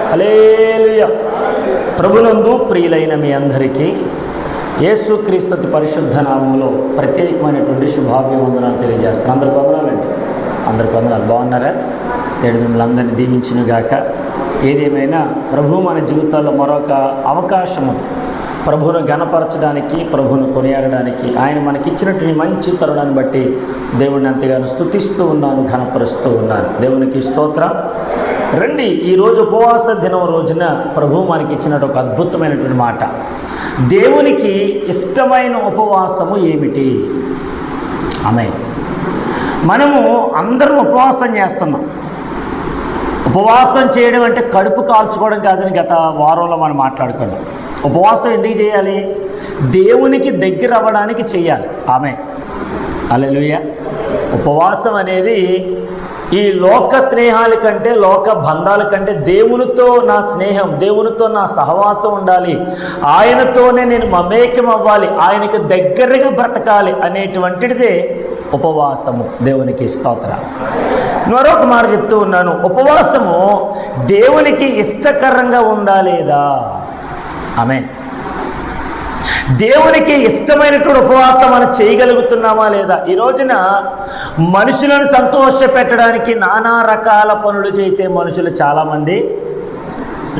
హల్లెలూయా. ప్రభునందు ప్రియులైన మీ అందరికీ యేసుక్రీస్తు పరిశుద్ధ నామములో ప్రత్యేకమైనటువంటి శుభాభివందనాలు తెలియజేస్తాను. అందరికి వందనాలండి. అందరికి వందనాలు. బాగున్నారా? నేను మిమ్మల్ని అందరినీ దీవించునుగాక. ఏదేమైనా ప్రభువు మన జీవితాల్లో మరొక అవకాశము ప్రభువును ఘనపరచడానికి, ప్రభువును కొనియాడడానికి ఆయన మనకిచ్చినటువంటి మంచి తరుణాన్ని బట్టి దేవుడిని అంతగానో స్తుతిస్తూ ఉన్నాను, ఘనపరుస్తూ ఉన్నాను. దేవునికి స్తోత్రం. రండి, ఈరోజు ఉపవాస దినం రోజున ప్రభువు మనకి ఇచ్చినట్టు ఒక అద్భుతమైనటువంటి మాట. దేవునికి ఇష్టమైన ఉపవాసము ఏమిటి? ఆమేన్. మనము అందరం ఉపవాసం చేస్తున్నాం. ఉపవాసం చేయడం అంటే కడుపు కాల్చుకోవడం కాదని గత వారంలో మనం మాట్లాడుకున్నాం. ఉపవాసం ఎందుకు చేయాలి? దేవునికి దగ్గర అవ్వడానికి చేయాలి. ఆమేన్. హల్లెలూయా. ఉపవాసం అనేది ఈ లోక స్నేహాల కంటే, లోక బంధాల కంటే దేవునితో నా స్నేహం, దేవునితో నా సహవాసం ఉండాలి, ఆయనతోనే నేను మమేకం అవ్వాలి, ఆయనకు దగ్గరగా బ్రతకాలి అనేటువంటిదే ఉపవాసము. దేవునికి స్తోత్రం. మరొక మాట చెప్తూ ఉన్నాను, ఉపవాసము దేవునికి ఇష్టకరంగా ఉందా లేదా? ఆమేన్. దేవునికి ఇష్టమైనటువంటి ఉపవాసం మనం చేయగలుగుతున్నామా లేదా? ఈ రోజున మనుషులను సంతోషపెట్టడానికి నానా రకాల పనులు చేసే మనుషులు చాలామంది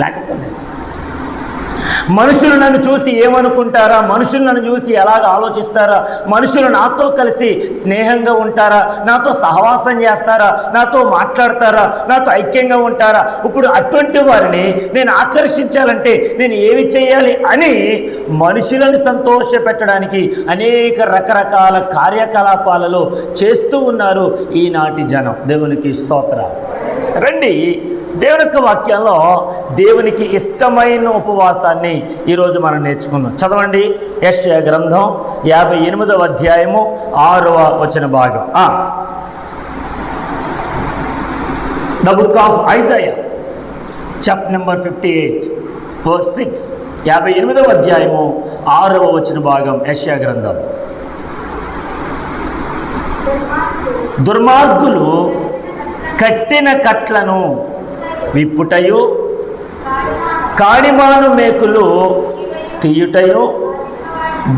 లేకపోలేదు. మనుషులు నన్ను చూసి ఏమనుకుంటారా, మనుషులు నన్ను చూసి ఎలాగ ఆలోచిస్తారా, మనుషులు నాతో కలిసి స్నేహంగా ఉంటారా, నాతో సహవాసం చేస్తారా, నాతో మాట్లాడతారా, నాతో ఐక్యంగా ఉంటారా, ఇప్పుడు అటువంటి వారిని నేను ఆకర్షించాలంటే నేను ఏమి చేయాలి అని మనుషులను సంతోషపెట్టడానికి అనేక రకరకాల కార్యకలాపాలలో చేస్తూ ఉన్నారు ఈనాటి జనం. దేవునికి స్తోత్రం. రండి, దేవుని యొక్క వాక్యంలో దేవునికి ఇష్టమైన ఉపవాసాన్ని ఈరోజు మనం నేర్చుకుందాం. చదవండి, యెషయా గ్రంథం 58వ అధ్యాయము 6వ వచన భాగం. The book of Isaiah chapter number 58 verse 6. 58వ అధ్యాయము 6వ వచన భాగం యెషయా గ్రంథం. దుర్మార్గులు కట్టిన కట్లను విప్పుటయు, కాడిమాను మేకులు తీయుటయు,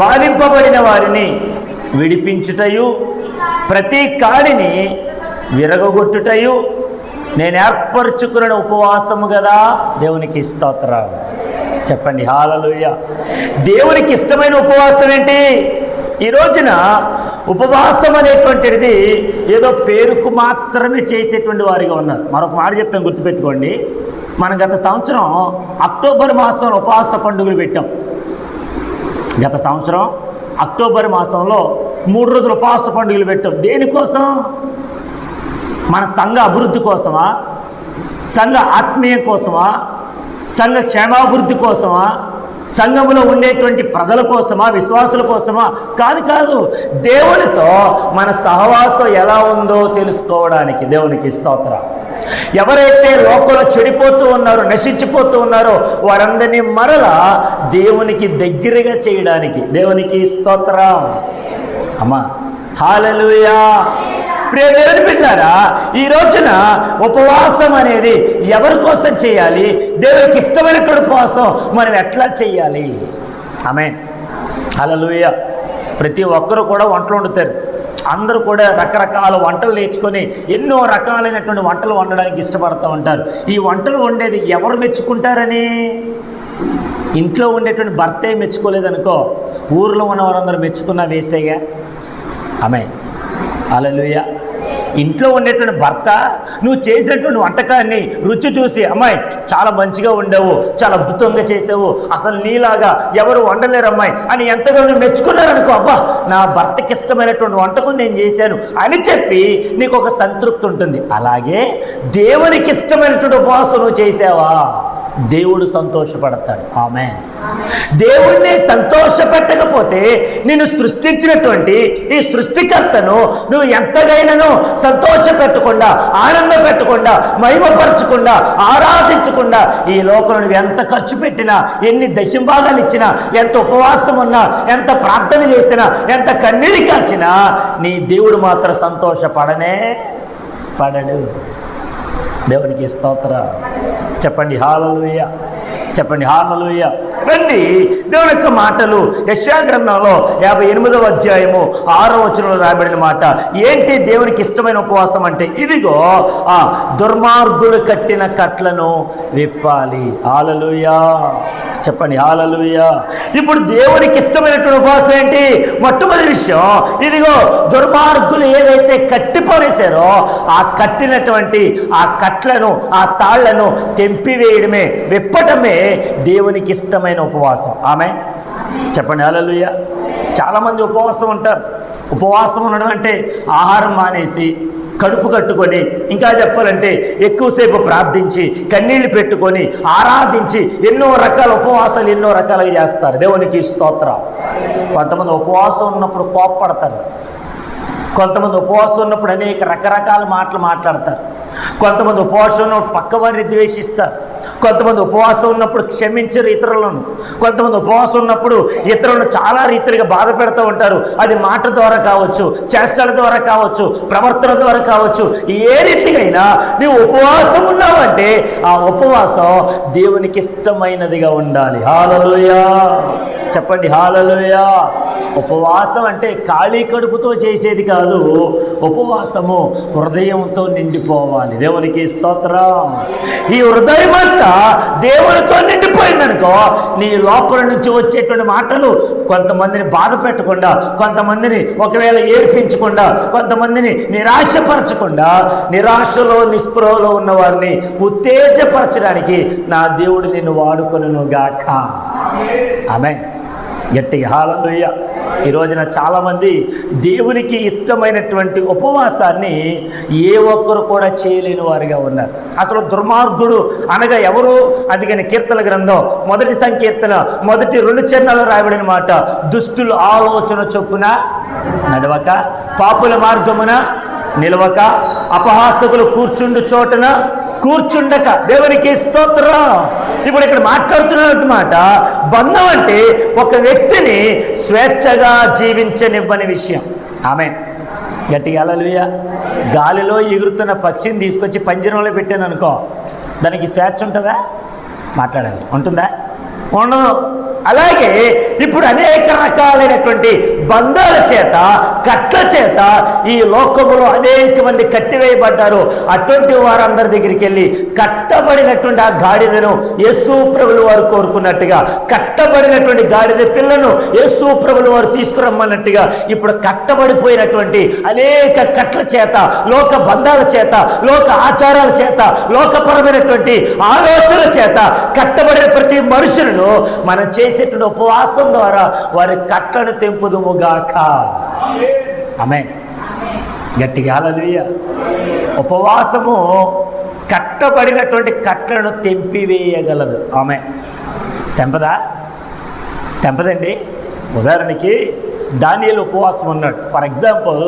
బాధింపబడిన వారిని విడిపించుటయు, ప్రతి కాడిని విరగొట్టుటయు నేను ఏర్పరచుకున్న ఉపవాసము కదా. దేవునికి స్తోత్రం. చెప్పండి హల్లెలూయా. దేవునికి ఇష్టమైన ఉపవాసం ఏంటి? ఈ రోజున ఉపవాసం అనేటువంటిది ఏదో పేరుకు మాత్రమే చేసేటువంటి వారిగా ఉన్నారు. మరొక మాట చెప్తాను, గుర్తుపెట్టుకోండి. మనం గత సంవత్సరం అక్టోబర్ మాసంలో ఉపవాస పండుగలు పెట్టాం. గత సంవత్సరం అక్టోబర్ మాసంలో 3 రోజులు ఉపవాస పండుగలు పెట్టాం. దేనికోసం? మన సంఘ అభివృద్ధి కోసమా? సంఘ ఆత్మీయం కోసమా? సంఘ క్షేమాభివృద్ధి కోసమా? సంఘములో ఉండేటువంటి ప్రజల కోసమా, విశ్వాసుల కోసమా? కాదు. దేవునితో మన సహవాసం ఎలా ఉందో తెలుసుకోవడానికి. దేవునికి స్తోత్రం. ఎవరైతే లోకంలో చెడిపోతూ ఉన్నారో, నశించిపోతూ ఉన్నారో వారందరినీ మరలా దేవునికి దగ్గరగా చేయడానికి. దేవునికి స్తోత్రం. అమ్మా హల్లెలూయా. ప్రియమైన బిడ్డలారా, ఈ రోజున ఉపవాసం అనేది ఎవరి కోసం చేయాలి? దేవునికి ఇష్టమైనటువంటి ఉపవాసం మనం ఎట్లా చేయాలి? ఆమేన్. హల్లెలూయా. ప్రతి ఒక్కరు కూడా వంటలు వండుతారు. అందరూ కూడా రకరకాల వంటలు నేర్చుకొని ఎన్నో రకాలైనటువంటి వంటలు వండడానికి ఇష్టపడుతూ ఉంటారు. ఈ వంటలు వండేది ఎవరు మెచ్చుకుంటారని? ఇంట్లో ఉండేటువంటి భర్తే మెచ్చుకోలేదనుకో, ఊరిలో ఉన్న వారందరూ మెచ్చుకున్నా వేస్టేగా. ఆమేన్. హల్లెలూయా. ఇంట్లో ఉండేటువంటి భర్త నువ్వు చేసినటువంటి వంటకాన్ని రుచి చూసి, అమ్మాయి చాలా మంచిగా వండావు, చాలా అద్భుతంగా చేసావు, అసలు నీలాగా ఎవరు వండలేరు అమ్మాయి అని ఎంతగానో మెచ్చుకున్నారనుకో, అబ్బా నా భర్తకి ఇష్టమైనటువంటి వంటకం నేను చేశాను అని చెప్పి నీకు ఒక సంతృప్తి ఉంటుంది. అలాగే దేవునికి ఇష్టమైనటువంటి ఉపవాసం నువ్వు చేసావా, దేవుడు సంతోషపడతాడు. ఆమేన్. దేవుణ్ణి సంతోషపెట్టకపోతే నిన్ను సృష్టించినటువంటి ఈ సృష్టికర్తను నువ్వు ఎంతగైనాను సంతోషపెట్టకుండా, ఆనంద పెట్టకుండా, మహిమపరచకుండా, ఆరాధించకుండా ఈ లోకంలో నువ్వు ఎంత ఖర్చు పెట్టినా, ఎన్ని దశంభాగాలు ఇచ్చినా, ఎంత ఉపవాసం ఉన్నా, ఎంత ప్రార్థన చేసినా, ఎంత కన్నీరు కార్చినా నీ దేవుడు మాత్రం సంతోషపడనే పడడు. దేవునికి స్తోత్రం. చెప్పండి హల్లెలూయా, చెప్పండి హల్లెలూయా. రండి, దేవుని యొక్క మాటలు యెషయా గ్రంథంలో 58వ అధ్యాయము 6వ వచనంలో రాయబడిన మాట ఏంటి? దేవునికి ఇష్టమైన ఉపవాసం అంటే ఇదిగో దుర్మార్గులు కట్టిన కట్లను విప్పాలి. హల్లెలూయా, చెప్పండి హల్లెలూయా. ఇప్పుడు దేవునికి ఇష్టమైనటువంటి ఉపవాసం ఏంటి? మొట్టమొదటి విషయం, ఇదిగో దుర్మార్గులు ఏదైతే కట్టిపోనేశారో ఆ కట్టినటువంటి ఆ కట్లను, ఆ తాళ్లను తెంపివేయడమే, విప్పటమే దేవునికి ఇష్టమైన ఉపవాసం. ఆమేన్, చెప్పండి హల్లెలూయా. చాలామంది ఉపవాసం ఉంటారు. ఉపవాసం ఉండడం అంటే ఆహారం మానేసి, కడుపు కట్టుకొని, ఇంకా చెప్పాలంటే ఎక్కువసేపు ప్రార్థించి, కన్నీళ్లు పెట్టుకొని, ఆరాధించి ఎన్నో రకాల ఉపవాసాలు ఎన్నో రకాలుగా చేస్తారు. దేవునికి స్తోత్రం. కొంతమంది ఉపవాసం ఉన్నప్పుడు కోప్పడతారు, కొంతమంది ఉపవాసం ఉన్నప్పుడు అనేక రకరకాల మాటలు మాట్లాడతారు, కొంతమంది ఉపవాసం ఉన్నప్పుడు పక్కవారిని ద్వేషిస్తారు, కొంతమంది ఉపవాసం ఉన్నప్పుడు క్షమించరు ఇతరులను, కొంతమంది ఉపవాసం ఉన్నప్పుడు ఇతరులను చాలా రీతిగా బాధ పెడుతూ ఉంటారు. అది మాట ద్వారా కావచ్చు, చేష్టల ద్వారా కావచ్చు, ప్రవర్తన ద్వారా కావచ్చు. ఏ రీతిగా నీవు ఉపవాసం ఉన్నావంటే ఆ ఉపవాసం దేవునికి ఇష్టమైనదిగా ఉండాలి. హల్లెలూయా, చెప్పండి హల్లెలూయా. ఉపవాసం అంటే ఖాళీ కడుపుతో చేసేది కాదు. ఉపవాసము హృదయంతో నిండిపోవాలి. దేవునికి స్తోత్రం. ఈ హృదయం అంతా దేవునితో నిండిపోయిందనుకో, నీ లోపల నుంచి వచ్చేటువంటి మాటలు కొంతమందిని బాధ పెట్టకుండా, కొంతమందిని ఒకవేళ ఏడ్పించకుండా, కొంతమందిని నిరాశపరచకుండా, నిరాశలో నిస్పృహలో ఉన్న వారిని ఉత్తేజపరచడానికి నా దేవుడు నిన్ను వాడుకొనును గాక. ఆమేన్, గట్టిగా హల్లెలూయా. ఈ రోజున చాలామంది దేవునికి ఇష్టమైనటువంటి ఉపవాసాన్ని ఏ ఒక్కరు కూడా చేయలేని వారిగా ఉన్నారు. అసలు దుర్మార్గుడు అనగా ఎవరు? అందుకని కీర్తన గ్రంథం 1వ సంకీర్తన 1 చరణాలు రాయబడిన మాట, దుష్టులు ఆలోచన చొప్పున నడవక, పాపుల మార్గమున నిలవక, అపహాసకులు కూర్చుండు చోటున కూర్చుండక. దేవునికి స్తోత్రం. ఇప్పుడు ఇక్కడ మాట్లాడుతున్నమాట బంధం అంటే ఒక వ్యక్తిని స్వేచ్ఛగా జీవించనివ్వని విషయం. ఆమేన్, గట్టిగా హల్లెలూయా. గాలిలో ఎగురుతున్న పక్షిని తీసుకొచ్చి పంజరంలో పెట్టాను అనుకో, దానికి స్వేచ్ఛ ఉంటుందా? మాట్లాడాలి, ఉంటుందా? ఉండదు. అలాగే ఇప్పుడు అనేక రకాలైనటువంటి బంధాల చేత, కట్ల చేత ఈ లోకములో అనేక మంది కట్టివేయబడ్డారు. అటువంటి వారందరి దగ్గరికి వెళ్ళి కట్టబడినటువంటి ఆ గాడిదను యేసు ప్రభులు వారు కోరుకున్నట్టుగా, కట్టబడినటువంటి గాడిద పిల్లను యేసు ప్రభులు వారు తీసుకురమ్మన్నట్టుగా ఇప్పుడు కట్టబడిపోయినటువంటి అనేక కట్ల చేత, లోక బంధాల చేత, లోక ఆచారాల చేత, లోకపరమైనటువంటి ఆలోచనల చేత కట్టబడిన ప్రతి మనుషులను మనం చేసేటువంటి ఉపవాసం ద్వారా వారి కట్లను తెంపుదుముగాక. ఆమేన్, గట్టిగా హల్లెలూయా. ఉపవాసము కట్టబడినటువంటి కట్లను తెంపివేయగలదు. ఆమేన్, తెంపదండి. ఉదాహరణకి దానియేలు ఉపవాసం ఉన్నాడు. ఫర్ ఎగ్జాంపుల్,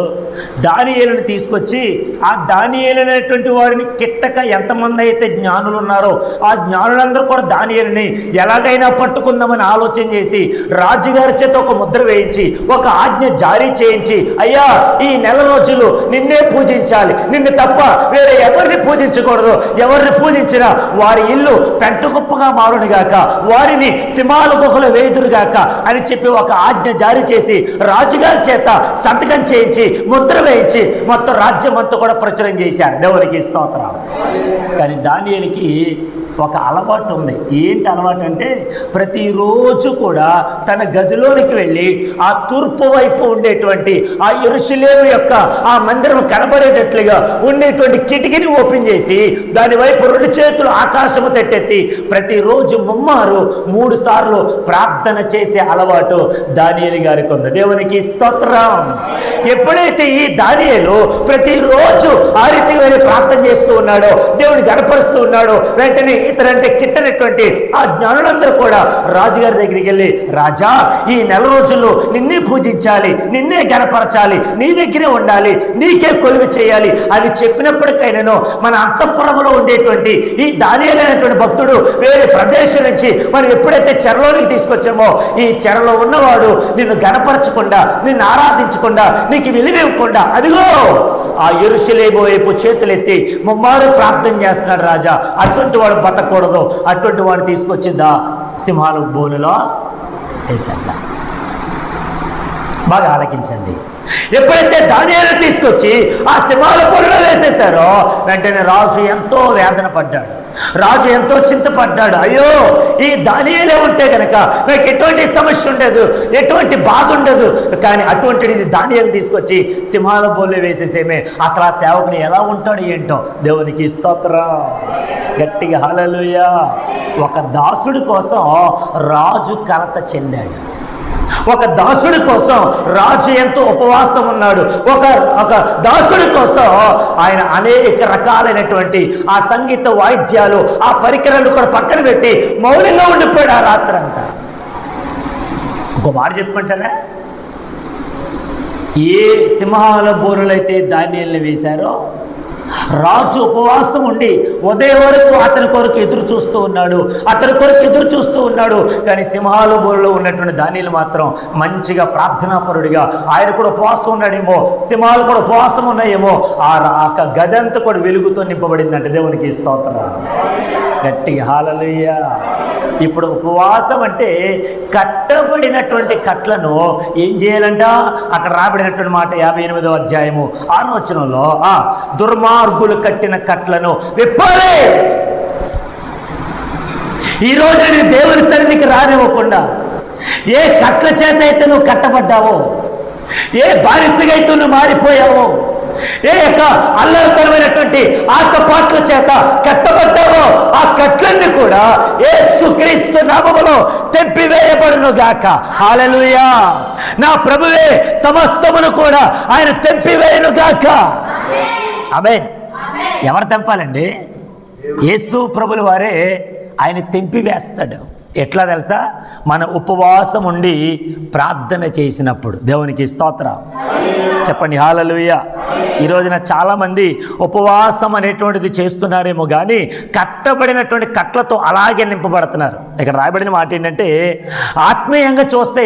దానియేలుని తీసుకొచ్చి ఆ దానియేలు అనేటువంటి వారిని కిట్టక ఎంతమంది అయితే జ్ఞానులు ఉన్నారో ఆ జ్ఞానులందరూ కూడా దానియేలుని ఎలాగైనా పట్టుకుందామని ఆలోచన చేసి రాజుగారి చేత ఒక ముద్ర వేయించి, ఒక ఆజ్ఞ జారీ చేయించి, అయ్యా ఈ నెల రోజులు నిన్నే పూజించాలి, నిన్ను తప్ప వేరే ఎవరిని పూజించకూడదు, ఎవరిని పూజించినా వారి ఇల్లు పెంటకుప్పగా మారునుగాక, వారిని సింహాల గుహలు వేయుదురుగాక అని చెప్పి ఒక ఆజ్ఞ జారీ చేసి రాజుగారి చేత సంతకం చేయించి ముద్ర వేయించి మొత్తం రాజ్యం అంతా కూడా ప్రచురం చేశారు. దేవునికి స్తోత్రం. కానీ దానియేలుకి ఒక అలవాటు ఉంది. ఏంటి అలవాటు అంటే ప్రతిరోజు కూడా తన గదిలోనికి వెళ్ళి ఆ తూర్పు వైపు ఉండేటువంటి ఆ యెరూషలేము యొక్క ఆ మందిరం కనబడేటట్లుగా ఉండేటువంటి కిటికీని ఓపెన్ చేసి దాని వైపు 2 చేతులు ఆకాశము తట్టెత్తి ప్రతిరోజు 3 సార్లు ప్రార్థన చేసే అలవాటు దానియేలు గారికి ఉంది. దేవునికి స్తోత్రం. ఎప్పుడైతే ఈ దానియేలు ప్రతిరోజు ఆ రీతిగా ప్రార్థన చేస్తూ ఉన్నాడో, దేవుని గణపరుస్తూ ఉన్నాడో, వెంటనే ఇతరంటే కిట్టనటువంటి ఆ జ్ఞానులందరూ కూడా రాజుగారి దగ్గరికి వెళ్ళి, రాజా ఈ నెల రోజుల్లో నిన్నే పూజించాలి, నిన్నే గణపరచాలి, నీ దగ్గరే ఉండాలి, నీకే కొలువు చేయాలి అని చెప్పినప్పటికైనాను మన అంతఃపురంలో ఉండేటువంటి ఈ దానియేలు అనేటువంటి భక్తుడు వేరే ప్రదేశం నుంచి మనం ఎప్పుడైతే చెరలోనికి తీసుకొచ్చామో ఈ చెరలో ఉన్నవాడు నిన్ను గణపరచకుండా, నిన్ను ఆరాధించకుండా, నీకు విలువివ్వకుండా, అదిగో ఆ యెరూషలేము వైపు చేతులెత్తి ముమ్మారు ప్రార్థన చేస్తున్నాడు రాజా. అటువంటి వాడు బతకూడదు, అటువంటి వాడు తీసుకొచ్చిందా సింహాల బోనులో వేసేద్దా. బాగా ఆలకించండి. ఎప్పుడైతే దానియేలు తీసుకొచ్చి ఆ సింహాల బోనులో వేసేశారో వెంటనే రాజు ఎంతో వేదన పడ్డాడు, రాజు ఎంతో చింతపడ్డాడు. అయ్యో, ఈ దానియేలే ఉంటే కనుక నాకు ఎటువంటి సమస్య ఉండదు, ఎటువంటి బాధ ఉండదు. కానీ అటువంటిది దానియేలు తీసుకొచ్చి సింహాల బోన్లో వేసేసేమే. అసలు ఆ సేవకుని ఎలా ఉంటాడు ఏంటో. దేవునికి స్తోత్రం, గట్టిగా హల్లెలూయా. ఒక దాసుడి కోసం రాజు కలత చెందాడు. ఒక దాసుడి కోసం రాజు ఎంతో ఉపవాసం ఉన్నాడు. ఒక దాసుడి కోసం ఆయన అనేక రకాలైనటువంటి ఆ సంగీత వాయిద్యాలు, ఆ పరికరాలు కూడా పక్కన పెట్టి మౌనంగా ఉండిపోయాడు ఆ రాత్రంతా. ఒక మాట చెప్పమంటారా, ఏ సింహాల బోనులైతే దానియేలుని వేశారో రాజు ఉపవాసం ఉండి ఉదయం వరకు అతని కొరకు ఎదురు చూస్తూ ఉన్నాడు, అతని కొరకు ఎదురు చూస్తూ ఉన్నాడు. కానీ సింహాల బోరులో ఉన్నటువంటి దానియేలు మాత్రం మంచిగా ప్రార్థనాపరుడిగా ఆయన కూడా ఉపవాసం ఉన్నాడేమో, సింహాలు కూడా ఉపవాసం ఉన్నాయేమో. ఆ గదంతా కూడా వెలుగుతో నింపబడిందంటే దేవునికి స్తోత్రం, గట్టిగా హల్లెలూయా. ఇప్పుడు ఉపవాసం అంటే కట్టబడినటువంటి కట్లను ఏం చేయాలంట? అక్కడ రాబడినటువంటి మాట 58వ అధ్యాయము 6వ వచనంలో, దుర్మార్గులు కట్టిన కట్లను విప్పాలి. ఈరోజు నీ దేవుని సన్నిధికి రానివ్వకుండా ఏ కట్ల చేత అయితే నువ్వు కట్టబడ్డావో, ఏ బానిసగా అయితే నువ్వు మారిపోయావో, ఏ యొక్క అల్లరితనమైనటువంటి ఆటపాట్ల చేత కట్టబడ్డావో ఆ కట్లన్నీ కూడా యేసుక్రీస్తు నామములో తెంపివేయబడును గాక. హల్లెలూయా. నా ప్రభువే సమస్తమును కూడా ఆయన తెంపివేయను గాక. ఆమేన్. ఎవరు తెంపాలండి? యేసు ప్రభుల వారే ఆయన తెంపివేస్తాడు. ఎట్లా తెలుసా? మన ఉపవాసం ఉండి ప్రార్థన చేసినప్పుడు. దేవునికి స్తోత్రం, చెప్పండి హల్లెలూయా. ఈ రోజున చాలామంది ఉపవాసం అనేటువంటిది చేస్తున్నారేమో కానీ కట్టబడినటువంటి కట్లతో అలాగే నింపబడుతున్నారు. ఇక్కడ రాయబడిన మాట ఏంటంటే, ఆత్మీయంగా చూస్తే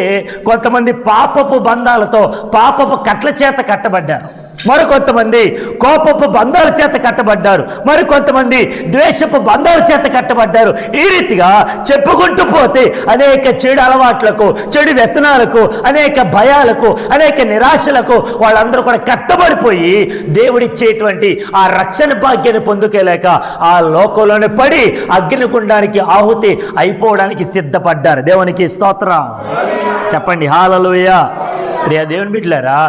కొంతమంది పాపపు బంధాలతో పాపపు కట్ల చేత కట్టబడ్డారు, మరికొంతమంది కోపపు బంధాల చేత కట్టబడ్డారు, మరికొంతమంది ద్వేషపు బంధాల చేత కట్టబడ్డారు. ఈ రీతిగా చెప్పుకుంటూ పోతే అనేక చెడు అలవాట్లకు, చెడు వ్యసనాలకు, అనేక భయాలకు, అనేక నిరాశలకు వాళ్ళందరూ కూడా కట్టబడిపోయి దేవుడిచ్చేటువంటి ఆ రక్షణ భాగ్యాన్ని పొందుకోలేక ఆ లోకంలోనే పడి అగ్నిగుండానికి ఆహుతి అయిపోవడానికి సిద్ధపడ్డారు. దేవునికి స్తోత్రం, చెప్పండి హల్లెలూయా. ప్రియ దేవుని బిడ్డలారా,